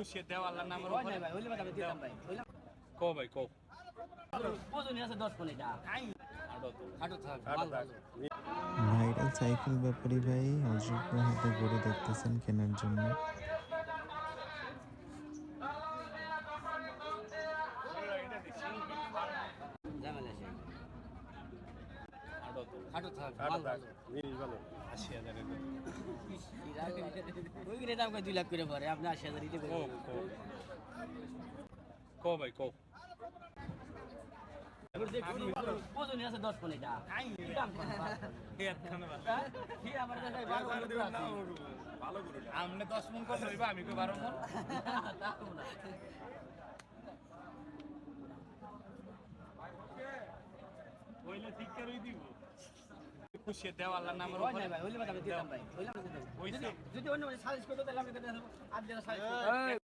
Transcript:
খুশি দেওয়াল্লার নামের হয় উপরে না ভাই, হইলে বাদ আমি দিতাম ভাই। হইলে কো ভাই কো ওজনই আছে 10 কোন এটা। খাটো থাক, মাল ভালো। ভাইরাল সাইকেল ব্যাপারী ভাই অযোগ্য হাতে গরু দেখতেছেন কেনার জন্য। ঝামেলা আছে। খাটো থাক, মাল ভালো। 80,000 ওইখানে দাম কয় 2 লাখ করে পড়ে, আপনি 80,000 দিতে কো পারবেন। কো কো ভাই কো ওজনই আছে 10 কোন এটা। কি দাম কম? হ্যাঁ? কি আমার কাছে 12 কোন আছে। ভালো গরু আমনে 10 মন করে লইবা আমি কই 12 মন তাও না। হইলে ঠিক করে দিব খুশি দেওয়াল্লার নামের হয় উপরে না ভাই, হইলে বাদ আমি দিতাম ভাই। হইলে আমি দিতাম। হইছে যদি অন্য সালিশ করতে তাহলে আমি দিতাম। আর যারা সালিশ করতে